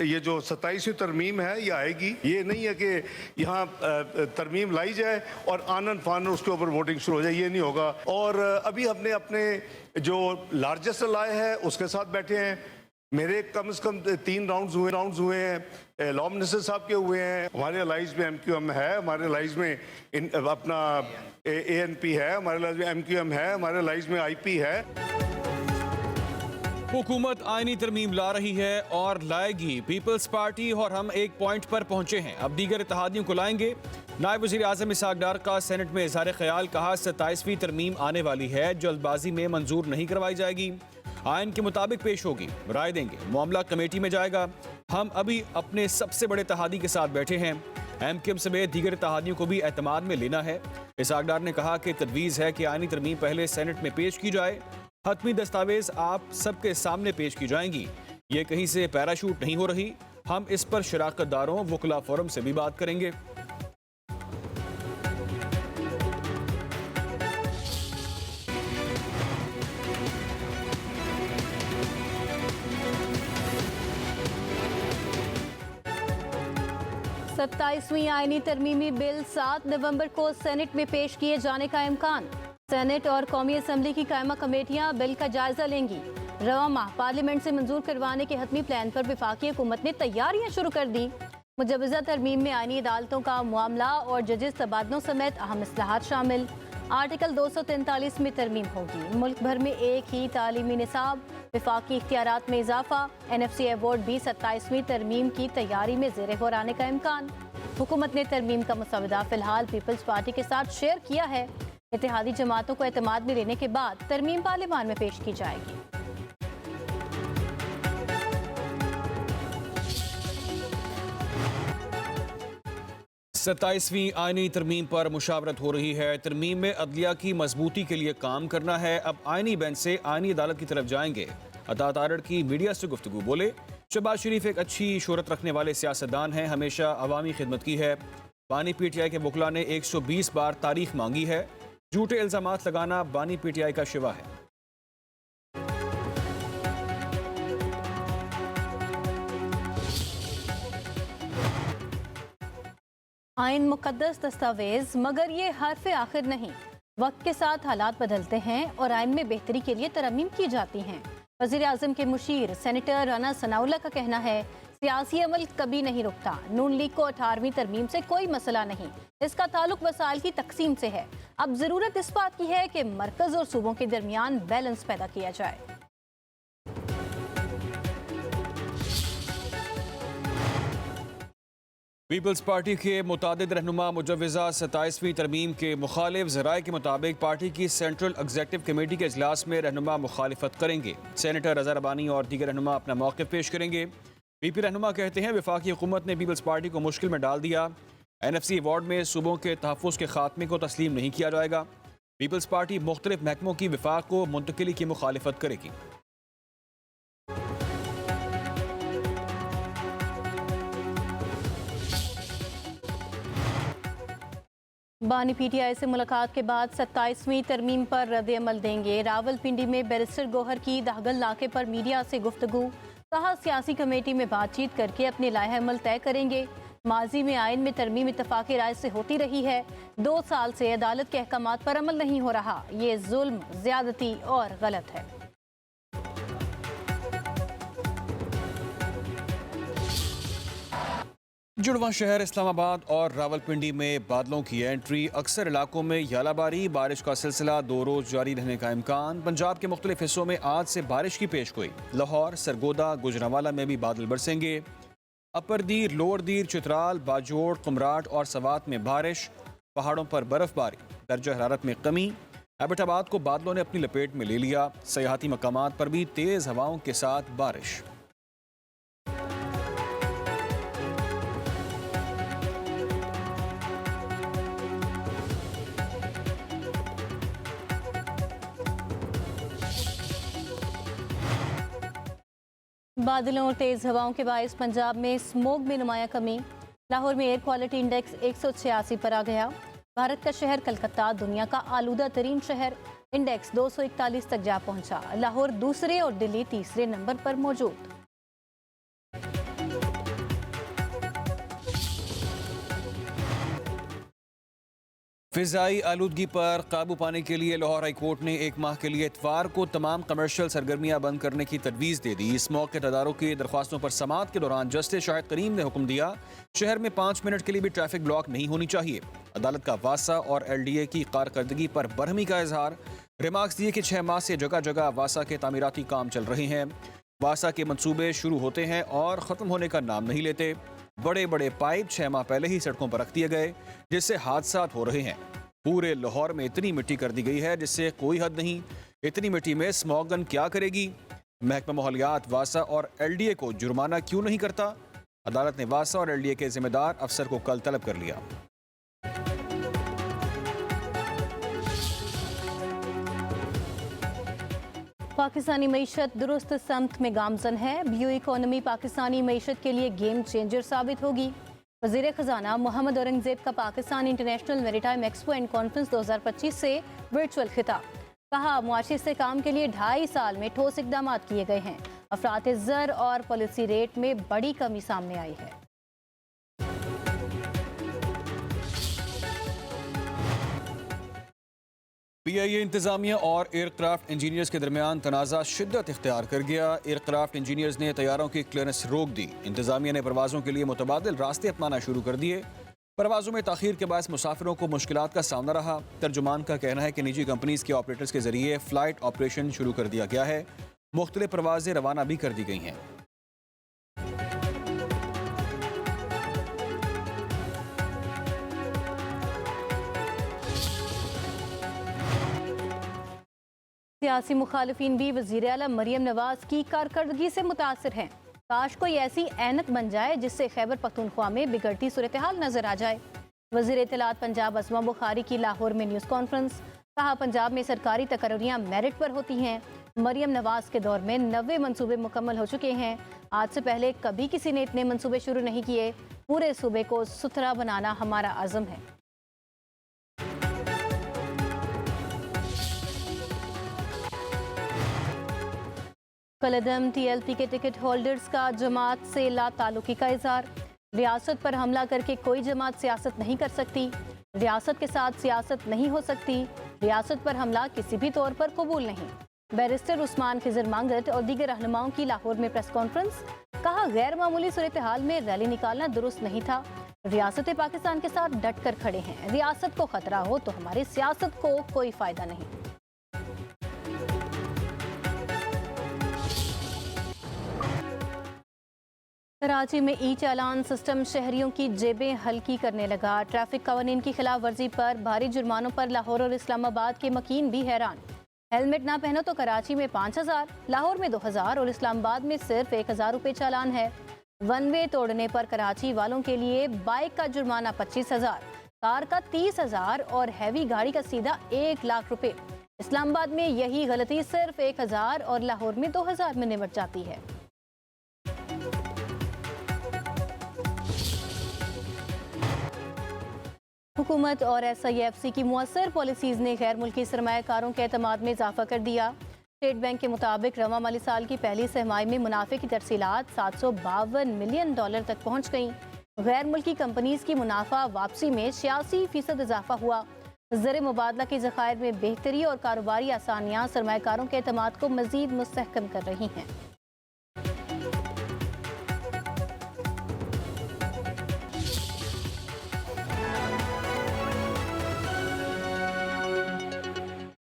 ये जो 27वीं तरमीम है ये आएगी। ये नहीं है कि यहाँ तरमीम लाई जाए और आनन फानन उसके ऊपर वोटिंग शुरू हो जाए, ये नहीं होगा। और अभी हमने अपने जो लार्जेस्ट लाए हैं उसके साथ बैठे हैं। मेरे कम से कम 3 राउंड्स हुए हैं। लॉ मिनिस्टर साहब के हुए हैं। हमारे अलाइज में MQM है, हमारे अलाइज में अपना ANP है, हमारे अलाइज में MQM है, हमारे अलाइज में IP है। हुकूमत आईनी तरमीम ला रही है और लाएगी। पीपल्स पार्टी और हम एक पॉइंट पर पहुंचे हैं, अब दीगर इत्तेहादियों को लाएंगे। नायब वज़ीर आज़म इसहाक डार का सेनेट में इज़हार ख्याल, कहा 27वीं तरमीम आने वाली है, जल्दबाजी में मंजूर नहीं करवाई जाएगी, आइन के मुताबिक पेश होगी, राय देंगे, मामला कमेटी में जाएगा। हम अभी अपने सबसे बड़े इत्तेहादी के साथ बैठे हैं, MQM समेत दीगर इत्तेहादियों को भी एतमाद में लेना है। इसहाक डार ने कहा कि तजवीज़ है कि आइनी तरमीम पहले सेनेट में पेश की जाए, हतमी दस्तावेज आप सबके सामने पेश की जाएंगी। ये कहीं से पैराशूट नहीं हो रही, हम इस पर शराकतदारों वकला फोरम से भी बात करेंगे। सत्ताईसवीं आईनी तरमीमी बिल 7 नवंबर को सेनेट में पेश किए जाने का इम्कान। सेनेट और कौमी असम्बली की कायमा कमेटियां बिल का जायजा लेंगी। रवा माह पार्लियामेंट से मंजूर करवाने के हतमी प्लान पर वफाकी हुकूमत ने तैयारियां शुरू कर दी। मुजवजा तरमीम में आईनी अदालतों का मामला और जजेस तबादलों समेत अहम इस्लाहात शामिल। आर्टिकल 243 में तरमीम होगी। मुल्क भर में एक ही तालीमी निसाब, वफाकी इख्तियारात में इजाफा। NFC अवार्ड भी 27वीं तरमीम की तैयारी में ज़ेरे गौर आने का इम्कान। हुकूमत ने तरमीम का मसवदा फिलहाल पीपल्स पार्टी के साथ शेयर किया है। इत्तेहादी जमातों को एतमाद में लेने के बाद तरमीम पार्लियामान में पेश की जाएगी। 27वीं आइनी तरमीम पर मुशावरत हो रही है। तरमीम में अदलिया की मजबूती के लिए काम करना है। अब आइनी बेंच से आइनी अदालत की तरफ जाएंगे। अता तारड़ की मीडिया से गुफ्तगू, बोले शहबाज शरीफ एक अच्छी शोहरत रखने वाले सियासतदान हैं, हमेशा अवामी खिदमत की है। बानी PTI के वकला ने 120 बार तारीख मांगी है, झूठे इल्जामात लगाना बानी PTI का शिवा है। आइन मुकद्दस दस्तावेज, मगर ये हर्फ आखिर नहीं। वक्त के साथ हालात बदलते हैं और आइन में बेहतरी के लिए तरमीम की जाती हैं। वज़ीर आज़म के मुशीर सेनेटर राना सनाउल्लाह का कहना है, सियासी अमल कभी नहीं रुकता। नून लीग को 18वीं तरमीम से कोई मसला नहीं, इसका ताल्लुक वसाइल की तकसीम से है। अब जरूरत इस बात की है कि मरकज और सूबों के दरमियान बैलेंस पैदा किया जाए। पीपल्स पार्टी के मुतादिद रहनुमा मुजवजा 27वीं तरमीम के मुखालिफ ज़राए के मुताबिक पार्टी की सेंट्रल एग्जीक्यूटिव कमेटी के इजलास में रहनुमा मुखालिफत करेंगे। सेनेटर रज़ा रबानी और दीगर रहनुमा अपना मौक़िफ़ पेश करेंगे। PP रहनुमा कहते हैं वफाकी हुकूमत ने पीपल्स पार्टी को मुश्किल में डाल दिया। NFC अवार्ड में सूबों के तहफ़्फ़ुज़ के खात्मे को तस्लीम नहीं किया जाएगा। पीपल्स पार्टी मुख्तलिफ महकमों की वफाक को मुंतकिली की मुखालिफत करेगी। बानी PTI से मुलाकात के बाद 27वीं तरमीम पर रद्द अमल देंगे। रावलपिंडी में बैरिस्टर गौहर की दागल नाके पर मीडिया से गुफ्तगू, कहा सियासी कमेटी में बातचीत करके अपने लाहे अमल तय करेंगे। माजी में आइन में तरमीम इत्तफाक़ी राय से होती रही है। 2 साल से अदालत के अहकामात पर अमल नहीं हो रहा, ये जुल्म, ज्यादती और गलत है। जुड़वा शहर इस्लामाबाद और रावलपिंडी में बादलों की एंट्री, अक्सर इलाकों में यालाबारी, बारिश का सिलसिला 2 रोज जारी रहने का इम्कान। पंजाब के मुख्तलिफ हिस्सों में आज से बारिश की पेशगोई। लाहौर, सरगोदा, गुजरांवाला में भी बादल बरसेंगे। अपर दीर, लोअर दीर, चित्राल, बाजोड़, कुमराट और सवात में बारिश, पहाड़ों पर बर्फबारी, दर्जा हरारत में कमी। एबटाबाद को बादलों ने अपनी लपेट में ले लिया। सयाहती मकामात पर भी तेज हवाओं के साथ बारिश। बादलों और तेज हवाओं के बायस पंजाब में स्मोक में नुमाया कमी। लाहौर में एयर क्वालिटी इंडेक्स 186 पर आ गया। भारत का शहर कलकत्ता दुनिया का आलूदा तरीन शहर, इंडेक्स 241 तक जा पहुंचा। लाहौर दूसरे और दिल्ली तीसरे नंबर पर मौजूद। फिजाई आलूदगी पर काबू पाने के लिए लाहौर हाई कोर्ट ने 1 माह के लिए इतवार को तमाम कमर्शियल सरगर्मियां बंद करने की तजवीज़ दे दी। इस मौके तदारों की दरख्वास्तों पर समाअत के दौरान जस्टिस शाहिद करीम ने हुक्म दिया शहर में 5 मिनट के लिए भी ट्रैफिक ब्लॉक नहीं होनी चाहिए। अदालत का वासा और LDA की कारकर्दगी पर बरहमी का इजहार। रिमार्क्स दिए कि 6 माह से जगह जगह वासा के तामीराती काम चल रहे हैं। वासा के मंसूबे शुरू होते हैं और ख़त्म होने का नाम नहीं लेते। बड़े बड़े पाइप 6 माह पहले ही सड़कों पर रख दिए गए, जिससे हादसात हो रहे हैं। पूरे लाहौर में इतनी मिट्टी कर दी गई है जिससे कोई हद नहीं। इतनी मिट्टी में स्मॉग गन क्या करेगी? महकमा माहौलियात वासा और LDA को जुर्माना क्यों नहीं करता? अदालत ने वासा और LDA के जिम्मेदार अफसर को कल तलब कर लिया। पाकिस्तानी मईशत दुरुस्त समत में गामजन है। ब्लू इकोनॉमी पाकिस्तानी मईशत के लिए गेम चेंजर साबित होगी। वज़ीर ख़जाना मोहम्मद औरंगज़ेब का Pakistan international maritime expo and conference 2025 से वर्चुअल खिताब। कहा, मुआशी इस्तेहकाम के लिए 2.5 साल में ठोस इक़दाम किए गए हैं। अफरात ज़र और पॉलिसी रेट में बड़ी कमी सामने आई है। PIA इंतजामिया और एयरक्राफ्ट इंजीनियर्स के दरमियान तनाज़ा शिद्दत इख्तियार कर गया। एयरक्राफ्ट इंजीनियर्स ने तैयारों की क्लियरेंस रोक दी। इंतजामिया ने परवाज़ों के लिए मुतबादिल रास्ते अपनाना शुरू कर दिए। परवाज़ों में ताख़ीर के बायस मुसाफिरों को मुश्किलात का सामना रहा। तर्जुमान का कहना है कि निजी कंपनीज़ के ऑपरेटर्स के जरिए फ़्लाइट ऑपरेशन शुरू कर दिया गया है। मुख्तलिफ परवाज़ें रवाना भी कर दी गई हैं। सियासी मुखालिफिन भी वज़ीर आला मरियम नवाज की कारकर्दगी से मुतासर हैं। काश कोई ऐसी ऐनक बन जाए जिससे खैबर पख्तूनख्वा में बिगड़ती सूरत हाल नजर आ जाए। वज़ीर इत्तलात पंजाब अज़मा बुखारी की लाहौर में न्यूज़ कॉन्फ्रेंस। कहा, पंजाब में सरकारी तकर्रियाँ मेरिट पर होती हैं। मरियम नवाज के दौर में 90 मनसूबे मुकम्मल हो चुके हैं। आज से पहले कभी किसी ने इतने मनसूबे शुरू नहीं किए। पूरे सूबे को सुथरा बनाना हमारा आज़म है। कलदम TLP के टिकट होल्डर्स का जमात से ला ताल्लुकी का इज़हार। रियासत पर हमला करके कोई जमात सियासत नहीं कर सकती। रियासत के साथ सियासत नहीं हो सकती। रियासत पर हमला किसी भी तौर पर कबूल नहीं। बैरिस्टर उस्मान खिजर मांगट और दीगर रहनुमाओं की लाहौर में प्रेस कॉन्फ्रेंस। कहा, गैर मामूली सूरत हाल में रैली निकालना दुरुस्त नहीं था। रियासत पाकिस्तान के साथ डट कर खड़े हैं। रियासत को खतरा हो तो हमारी सियासत को कोई फायदा नहीं। कराची में ई चालान सिस्टम शहरियों की जेबें हल्की करने लगा। ट्रैफिक कवानीन की खिलाफ वर्जी पर भारी जुर्मानों पर लाहौर और इस्लामाबाद के मकीन भी हैरान। हेलमेट ना पहनो तो कराची में 5000, लाहौर में 2000 और इस्लामाबाद में सिर्फ 1000 रुपये चालान है। वन वे तोड़ने पर कराची वालों के लिए बाइक का जुर्माना 25,000, कार का 30,000 और हैवी गाड़ी का सीधा 1 लाख रुपये। इस्लामाबाद में यही गलती सिर्फ 1000 और लाहौर में 2000 में निपट जाती है। हुकूमत और SIFC की मुअस्सर पॉलिसीज़ ने गैर मुल्की सरमायाकारों के एतमाद में इजाफा कर दिया। स्टेट बैंक के मुताबिक रवा माली साल की पहली सहमाही में मुनाफे की तरसीलात $752 मिलियन तक पहुँच गईं। गैर मुल्की कंपनीज की मुनाफा वापसी में 86% इजाफा हुआ। ज़र मुबादला के ज़खायर में बेहतरी और कारोबारी आसानियाँ सरमायाकारों के एतमाद को मज़ीद मुस्तहकम कर रही हैं।